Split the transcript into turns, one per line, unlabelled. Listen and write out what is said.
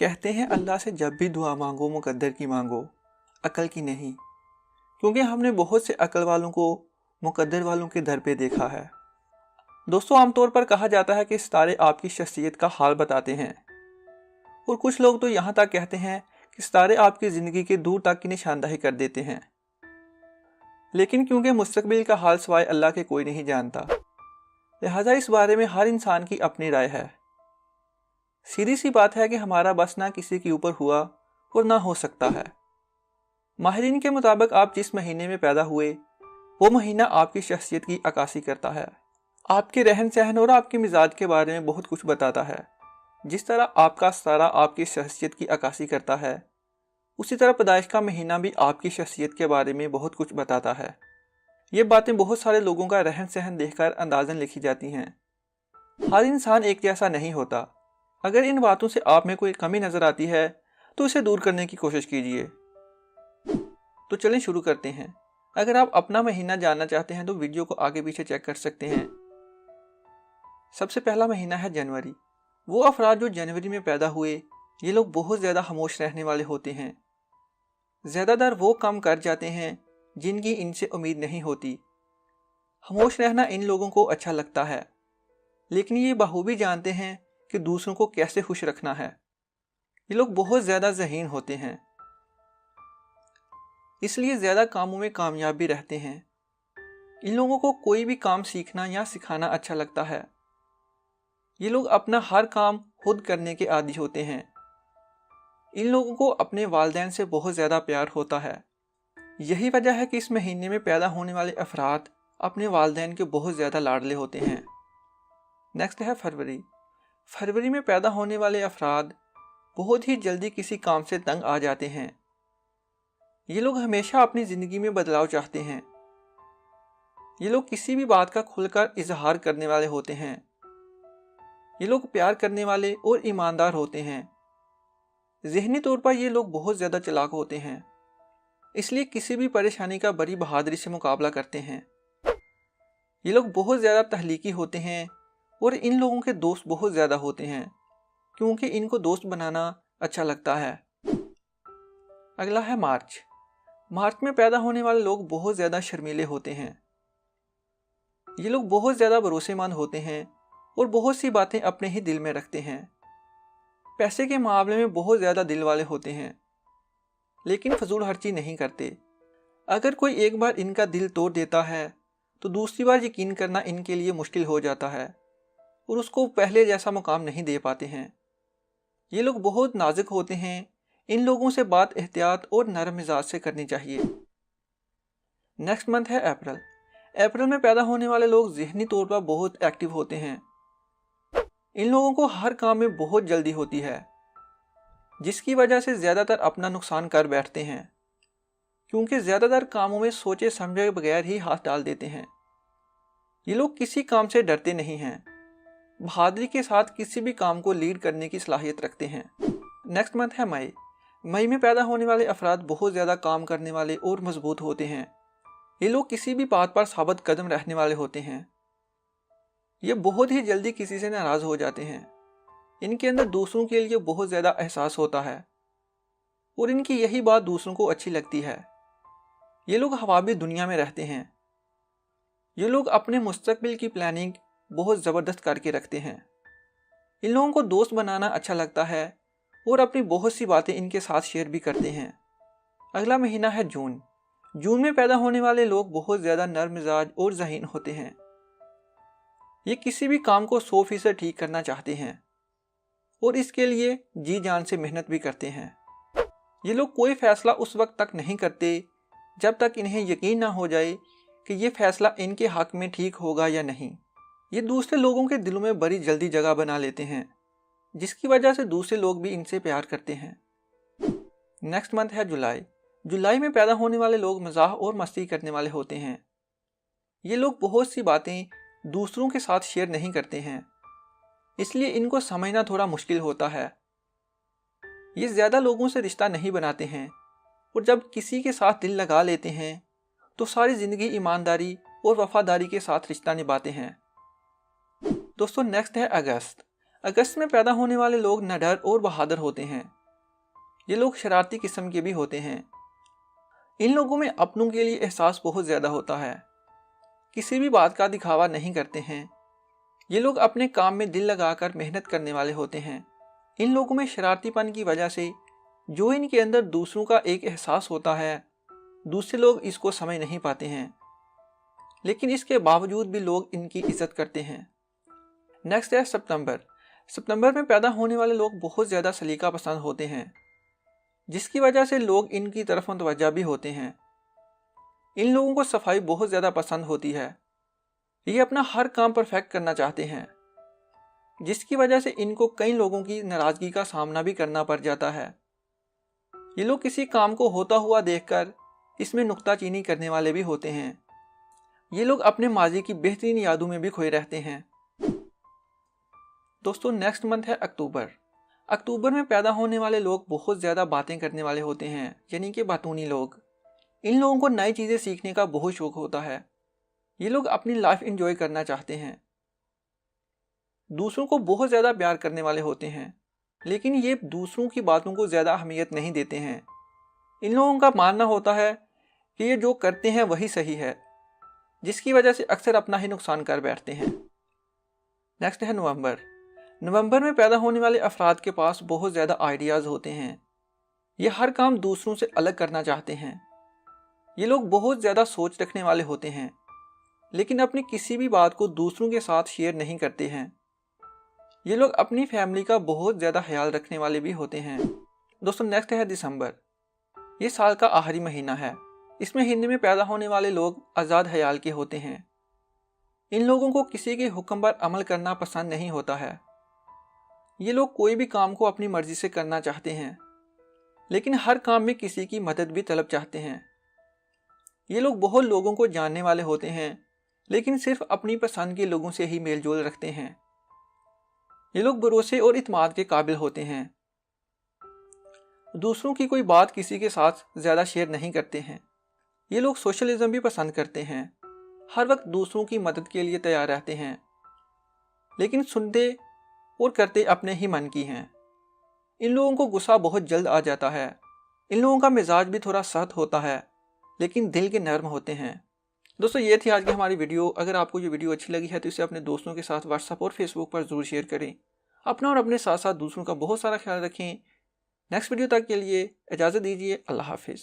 कहते हैं अल्लाह से जब भी दुआ मांगो मुकद्दर की मांगो, अकल की नहीं। क्योंकि हमने बहुत से अकल वालों को मुकद्दर वालों के दर पे देखा है। दोस्तों, आमतौर पर कहा जाता है कि सितारे आपकी शख्सियत का हाल बताते हैं, और कुछ लोग तो यहाँ तक कहते हैं कि सितारे आपकी ज़िंदगी के दूर तक की निशानदही कर देते हैं। लेकिन क्योंकि मुस्तकबिल का हाल सिवाय अल्लाह के कोई नहीं जानता, लिहाजा इस बारे में हर इंसान की अपनी राय है। सीधी सी बात है कि हमारा बस ना किसी के ऊपर हुआ और ना हो सकता है। माहिरीन के मुताबिक आप जिस महीने में पैदा हुए वो महीना आपकी शख्सियत की अक्कासी करता है, आपके रहन सहन और आपके मिजाज के बारे में बहुत कुछ बताता है। जिस तरह आपका सितारा आपकी शख्सियत की अक्कासी करता है, उसी तरह पैदाइश का महीना भी आपकी शख्सियत के बारे में बहुत कुछ बताता है। ये बातें बहुत सारे लोगों का रहन सहन देखकर अंदाजन लिखी जाती हैं। हर इंसान एक जैसा नहीं होता। अगर इन बातों से आप में कोई कमी नजर आती है तो इसे दूर करने की कोशिश कीजिए। तो चलें शुरू करते हैं। अगर आप अपना महीना जानना चाहते हैं तो वीडियो को आगे पीछे चेक कर सकते हैं। सबसे पहला महीना है जनवरी। वो अफराद जो जनवरी में पैदा हुए, ये लोग बहुत ज़्यादा खामोश रहने वाले होते हैं। ज़्यादातर वो काम कर जाते हैं जिनकी इनसे उम्मीद नहीं होती। खामोश रहना इन लोगों को अच्छा लगता है, लेकिन ये बखूबी जानते हैं कि दूसरों को कैसे खुश रखना है। ये लोग बहुत ज़्यादा ज़हीन होते हैं, इसलिए ज़्यादा कामों में कामयाब भी रहते हैं। इन लोगों को कोई भी काम सीखना या सिखाना अच्छा लगता है। ये लोग अपना हर काम खुद करने के आदी होते हैं। इन लोगों को अपने वालिदैन से बहुत ज़्यादा प्यार होता है। यही वजह है कि इस महीने में पैदा होने वाले अफराद अपने वालिदैन के बहुत ज़्यादा लाडले होते हैं। नेक्स्ट है फरवरी। फरवरी में पैदा होने वाले अफराद बहुत ही जल्दी किसी काम से तंग आ जाते हैं। ये लोग हमेशा अपनी ज़िंदगी में बदलाव चाहते हैं। ये लोग किसी भी बात का खुलकर इजहार करने वाले होते हैं। ये लोग प्यार करने वाले और ईमानदार होते हैं। ज़हनी तौर पर ये लोग बहुत ज़्यादा चालाक होते हैं, इसलिए किसी भी परेशानी का बड़ी बहादुरी से मुकाबला करते हैं। ये लोग बहुत ज़्यादा तहलीकी होते हैं और इन लोगों के दोस्त बहुत ज़्यादा होते हैं, क्योंकि इनको दोस्त बनाना अच्छा लगता है। अगला है मार्च। मार्च में पैदा होने वाले लोग बहुत ज़्यादा शर्मीले होते हैं। ये लोग बहुत ज़्यादा भरोसेमंद होते हैं और बहुत सी बातें अपने ही दिल में रखते हैं। पैसे के मामले में बहुत ज़्यादा दिल वाले होते हैं, लेकिन फजूल खर्ची नहीं करते। अगर कोई एक बार इनका दिल तोड़ देता है तो दूसरी बार यकीन करना इनके लिए मुश्किल हो जाता है और उसको पहले जैसा मुकाम नहीं दे पाते हैं। ये लोग बहुत नाजुक होते हैं। इन लोगों से बात एहतियात और नरम मिजाज से करनी चाहिए। नेक्स्ट मंथ है अप्रैल। अप्रैल में पैदा होने वाले लोग ज़हनी तौर पर बहुत एक्टिव होते हैं। इन लोगों को हर काम में बहुत जल्दी होती है, जिसकी वजह से ज़्यादातर अपना नुकसान कर बैठते हैं, क्योंकि ज़्यादातर कामों में सोचे समझे बगैर ही हाथ डाल देते हैं। ये लोग किसी काम से डरते नहीं हैं, बहादुरी के साथ किसी भी काम को लीड करने की सलाहियत रखते हैं। नेक्स्ट मंथ है मई। मई में पैदा होने वाले अफराद बहुत ज़्यादा काम करने वाले और मजबूत होते हैं। ये लोग किसी भी बात पर साबित कदम रहने वाले होते हैं। ये बहुत ही जल्दी किसी से नाराज़ हो जाते हैं। इनके अंदर दूसरों के लिए बहुत ज़्यादा एहसास होता है और इनकी यही बात दूसरों को अच्छी लगती है। ये लोग हवाबी दुनिया में रहते हैं। ये लोग अपने मुस्तकबिल की प्लानिंग बहुत ज़बरदस्त करके रखते हैं। इन लोगों को दोस्त बनाना अच्छा लगता है और अपनी बहुत सी बातें इनके साथ शेयर भी करते हैं। अगला महीना है जून। जून में पैदा होने वाले लोग बहुत ज़्यादा नर्म मिजाज और ज़हीन होते हैं। ये किसी भी काम को 100% ठीक करना चाहते हैं और इसके लिए जी जान से मेहनत भी करते हैं। ये लोग कोई फैसला उस वक्त तक नहीं करते जब तक इन्हें यकीन ना हो जाए कि ये फैसला इनके हक में ठीक होगा या नहीं। ये दूसरे लोगों के दिलों में बड़ी जल्दी जगह बना लेते हैं, जिसकी वजह से दूसरे लोग भी इनसे प्यार करते हैं। नेक्स्ट मंथ है जुलाई। जुलाई में पैदा होने वाले लोग मजाक और मस्ती करने वाले होते हैं। ये लोग बहुत सी बातें दूसरों के साथ शेयर नहीं करते हैं, इसलिए इनको समझना थोड़ा मुश्किल होता है। ये ज़्यादा लोगों से रिश्ता नहीं बनाते हैं और जब किसी के साथ दिल लगा लेते हैं तो सारी ज़िंदगी ईमानदारी और वफादारी के साथ रिश्ता निभाते हैं। दोस्तों, नेक्स्ट है अगस्त। अगस्त में पैदा होने वाले लोग निडर और बहादुर होते हैं। ये लोग शरारती किस्म के भी होते हैं। इन लोगों में अपनों के लिए एहसास बहुत ज़्यादा होता है। किसी भी बात का दिखावा नहीं करते हैं। ये लोग अपने काम में दिल लगाकर मेहनत करने वाले होते हैं। इन लोगों में शरारतीपन की वजह से जो इनके अंदर दूसरों का एक एहसास होता है, दूसरे लोग इसको समझ नहीं पाते हैं, लेकिन इसके बावजूद भी लोग इनकी इज्जत करते हैं। नेक्स्ट है सितंबर। सितंबर में पैदा होने वाले लोग बहुत ज़्यादा सलीका पसंद होते हैं, जिसकी वजह से लोग इनकी तरफ मुतवज्जा भी होते हैं। इन लोगों को सफाई बहुत ज़्यादा पसंद होती है। ये अपना हर काम परफेक्ट करना चाहते हैं, जिसकी वजह से इनको कई लोगों की नाराज़गी का सामना भी करना पड़ जाता है। ये लोग किसी काम को होता हुआ देखकर इसमें नुक्ताचीनी करने वाले भी होते हैं। ये लोग अपने माजी की बेहतरीन यादों में भी खोए रहते हैं। दोस्तों, नेक्स्ट मंथ है अक्टूबर। अक्टूबर में पैदा होने वाले लोग बहुत ज़्यादा बातें करने वाले होते हैं, यानी कि बातूनी लोग। इन लोगों को नई चीज़ें सीखने का बहुत शौक होता है। ये लोग अपनी लाइफ एंजॉय करना चाहते हैं। दूसरों को बहुत ज़्यादा प्यार करने वाले होते हैं, लेकिन ये दूसरों की बातों को ज़्यादा अहमियत नहीं देते हैं। इन लोगों का मानना होता है कि ये जो करते हैं वही सही है, जिसकी वजह से अक्सर अपना ही नुकसान कर बैठते हैं। नेक्स्ट है नवंबर। नवंबर में पैदा होने वाले अफराद के पास बहुत ज़्यादा आइडियाज़ होते हैं। ये हर काम दूसरों से अलग करना चाहते हैं। ये लोग बहुत ज़्यादा सोच रखने वाले होते हैं, लेकिन अपनी किसी भी बात को दूसरों के साथ शेयर नहीं करते हैं। ये लोग अपनी फैमिली का बहुत ज़्यादा ख्याल रखने वाले भी होते हैं। दोस्तों, नेक्स्ट है दिसंबर। ये साल का आखिरी महीना है। इस महीने में पैदा होने वाले लोग आज़ाद ख्याल के होते हैं। इन लोगों को किसी के हुक्म पर अमल करना पसंद नहीं होता है। ये लोग कोई भी काम को अपनी मर्जी से करना चाहते हैं, लेकिन हर काम में किसी की मदद भी तलब चाहते हैं। ये लोग बहुत लोगों को जानने वाले होते हैं, लेकिन सिर्फ अपनी पसंद के लोगों से ही मेल जोल रखते हैं। ये लोग भरोसे और इत्मीनान के काबिल होते हैं। दूसरों की कोई बात किसी के साथ ज़्यादा शेयर नहीं करते हैं। ये लोग सोशलिज्म भी पसंद करते हैं। हर वक्त दूसरों की मदद के लिए तैयार रहते हैं, लेकिन सुनते और करते अपने ही मन की हैं। इन लोगों को गुस्सा बहुत जल्द आ जाता है। इन लोगों का मिजाज भी थोड़ा सख्त होता है, लेकिन दिल के नरम होते हैं। दोस्तों, ये थी आज की हमारी वीडियो। अगर आपको ये वीडियो अच्छी लगी है तो इसे अपने दोस्तों के साथ व्हाट्सएप और फेसबुक पर ज़रूर शेयर करें। अपना और अपने साथ साथ दूसरों का बहुत सारा ख्याल रखें। नेक्स्ट वीडियो तक के लिए इजाज़त दीजिए। अल्लाह हाफिज़।